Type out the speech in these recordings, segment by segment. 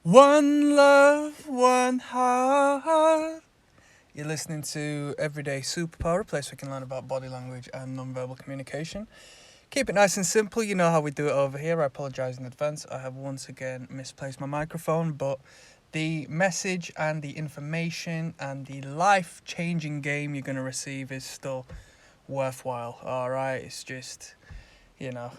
One love, one heart. You're listening to Everyday Superpower, a place we can learn about body language and non-verbal communication. Keep it nice and simple, you know how we do it over here. I apologise in advance. I have once again misplaced my microphone, but the message and the information and the life-changing game you're going to receive is still worthwhile, alright? It's just, you know,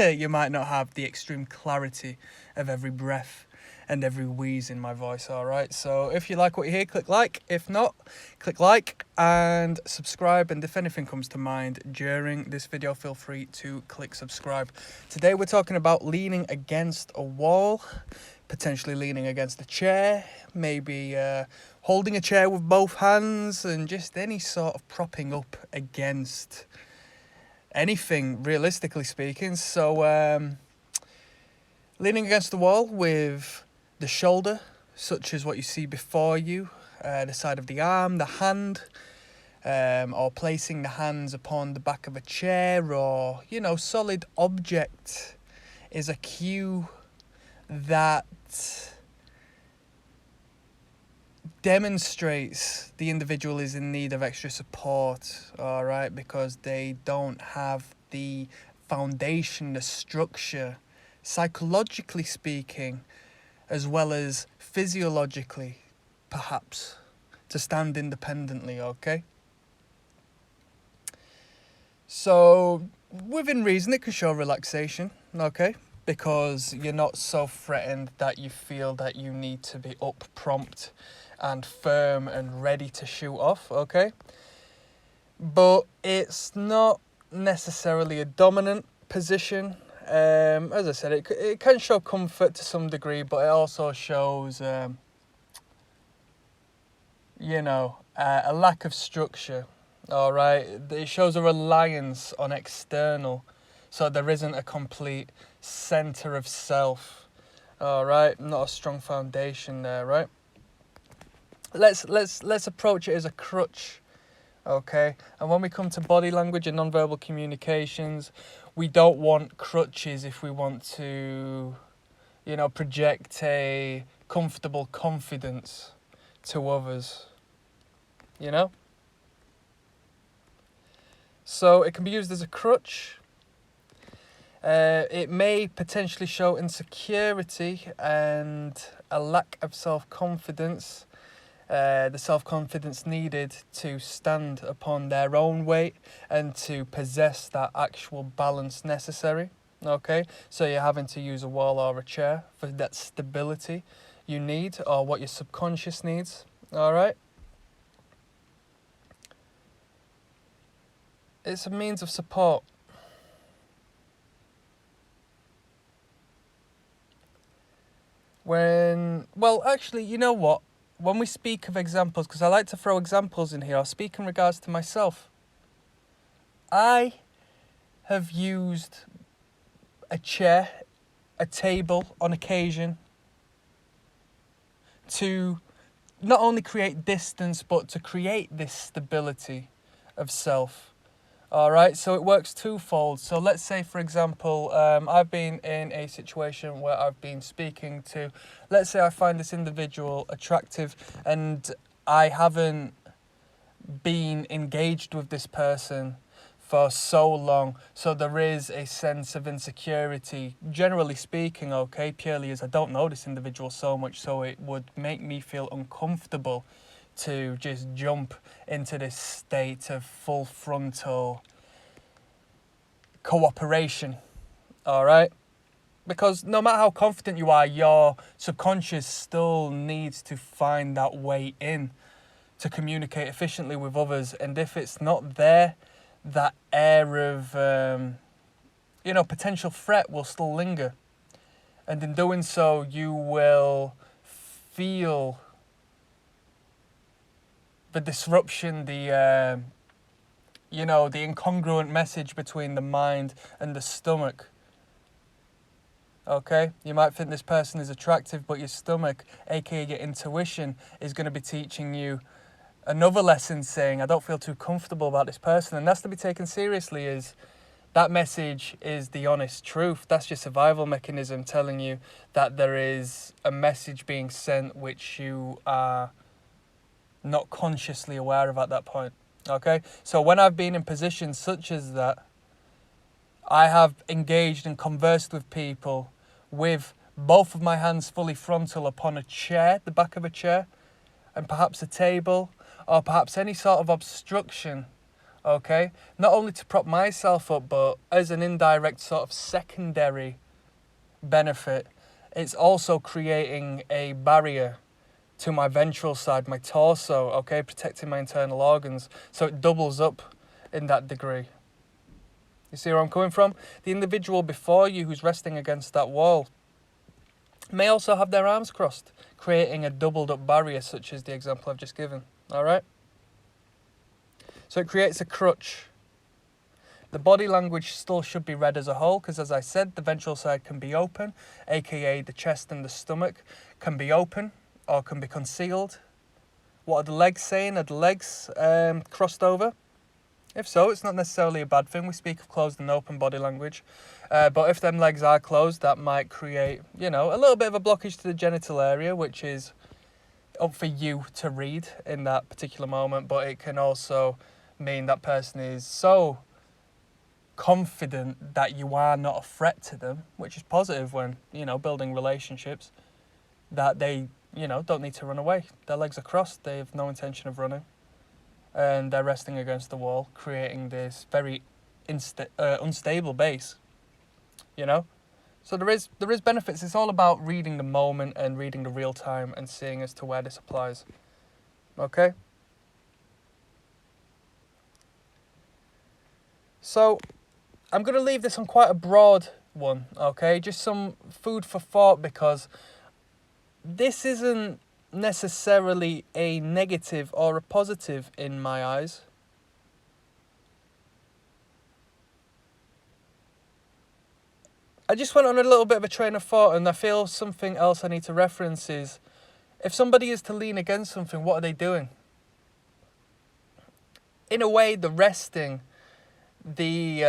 you might not have the extreme clarity of every breath and every wheeze in my voice, alright? So if you like what you hear, click like. If not, click like and subscribe. And if anything comes to mind during this video, feel free to click subscribe. Today we're talking about leaning against a wall, potentially leaning against a chair, maybe holding a chair with both hands, and just any sort of propping up against anything, realistically speaking. So leaning against the wall with the shoulder, such as what you see before you, the side of the arm, the hand, or placing the hands upon the back of a chair, or, you know, solid object is a cue that demonstrates the individual is in need of extra support, all right, because they don't have the foundation, the structure, psychologically speaking, as well as physiologically, perhaps, to stand independently, okay? So, within reason, it can show relaxation, okay? Because you're not so threatened that you feel that you need to be up prompt and firm and ready to shoot off, okay? But it's not necessarily a dominant position. As I said, it can show comfort to some degree, but it also shows, you know, a lack of structure, all right? It shows a reliance on external, so there isn't a complete center of self, all right? Not a strong foundation there, right? Let's approach it as a crutch, okay? And when we come to body language and non-verbal communications, we don't want crutches if we want to, you know, project a comfortable confidence to others, you know? So it can be used as a crutch. It may potentially show insecurity and a lack of self-confidence. The self-confidence needed to stand upon their own weight and to possess that actual balance necessary, okay? So you're having to use a wall or a chair for that stability you need, or what your subconscious needs, all right? It's a means of support. Well, actually, you know what? When we speak of examples, because I like to throw examples in here, I'll speak in regards to myself. I have used a chair, a table on occasion to not only create distance, but to create this stability of self. All right, so it works twofold. So let's say, for example, I've been in a situation where I've been speaking to, let's say I find this individual attractive and I haven't been engaged with this person for so long. So there is a sense of insecurity, generally speaking, okay, purely as I don't know this individual so much, so it would make me feel uncomfortable to just jump into this state of full frontal cooperation, all right? Because no matter how confident you are, your subconscious still needs to find that way in to communicate efficiently with others. And if it's not there, that air of, you know, potential threat will still linger. And in doing so, you will feel the disruption, the, you know, the incongruent message between the mind and the stomach. Okay? You might think this person is attractive, but your stomach, aka your intuition, is going to be teaching you another lesson saying, I don't feel too comfortable about this person. And that's to be taken seriously as that message is the honest truth. That's your survival mechanism telling you that there is a message being sent which you are not consciously aware of at that point. Okay? So when I've been in positions such as that, I have engaged and conversed with people with both of my hands fully frontal upon a chair, the back of a chair, and perhaps a table, or perhaps any sort of obstruction, okay? Not only to prop myself up, but as an indirect sort of secondary benefit, it's also creating a barrier to my ventral side, my torso, okay? Protecting my internal organs, so it doubles up in that degree. You see where I'm coming from? The individual before you who's resting against that wall may also have their arms crossed, creating a doubled up barrier, such as the example I've just given. All right? So it creates a crutch. The body language still should be read as a whole, because as I said, the ventral side can be open, aka the chest and the stomach can be open or can be concealed. What are the legs saying? Are the legs crossed over? If so, it's not necessarily a bad thing. We speak of closed and open body language. But if them legs are closed, that might create, a little bit of a blockage to the genital area, which is up for you to read in that particular moment. But it can also mean that person is so confident that you are not a threat to them, which is positive when, building relationships, that they, don't need to run away. Their legs are crossed. They have no intention of running. And they're resting against the wall, creating this very unstable base, So there is benefits. It's all about reading the moment and reading the real time and seeing as to where this applies. Okay? So I'm going to leave this on quite a broad one, okay? Just some food for thought, because this isn't necessarily a negative or a positive in my eyes. I just went on a little bit of a train of thought, and I feel something else I need to reference is, if somebody is to lean against something, what are they doing? In a way, the resting, the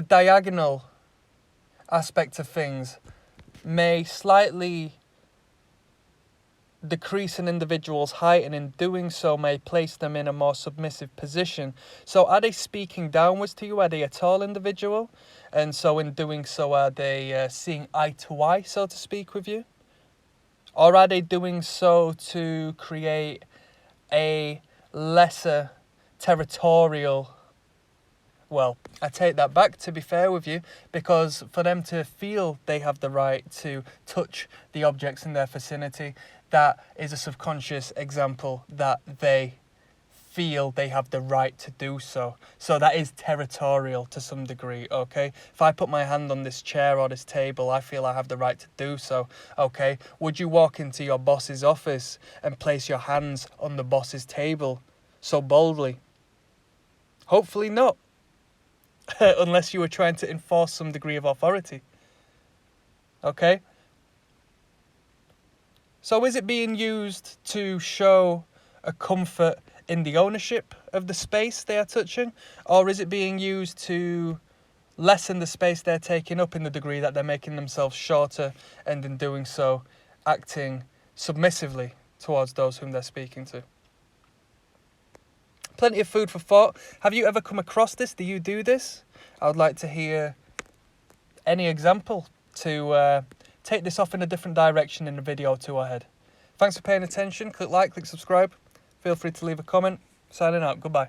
diagonal aspect of things may slightly decrease an individual's height, and in doing so may place them in a more submissive position. So are they speaking downwards to you? Are they a tall individual? And so in doing so, are they seeing eye to eye, so to speak, with you? Or are they doing so to create a lesser territorial? Well, I take that back, to be fair with you, because for them to feel they have the right to touch the objects in their vicinity, that is a subconscious example that they feel they have the right to do so. So that is territorial to some degree, okay? If I put my hand on this chair or this table, I feel I have the right to do so, okay? Would you walk into your boss's office and place your hands on the boss's table so boldly? Hopefully not. Unless you were trying to enforce some degree of authority. Okay? So is it being used to show a comfort in the ownership of the space they are touching? Or is it being used to lessen the space they're taking up in the degree that they're making themselves shorter, and in doing so, acting submissively towards those whom they're speaking to? Plenty of food for thought. Have you ever come across this? Do you do this? I would like to hear any example to take this off in a different direction in a video or two ahead. Thanks for paying attention. Click like, click subscribe. Feel free to leave a comment. Signing out. Goodbye.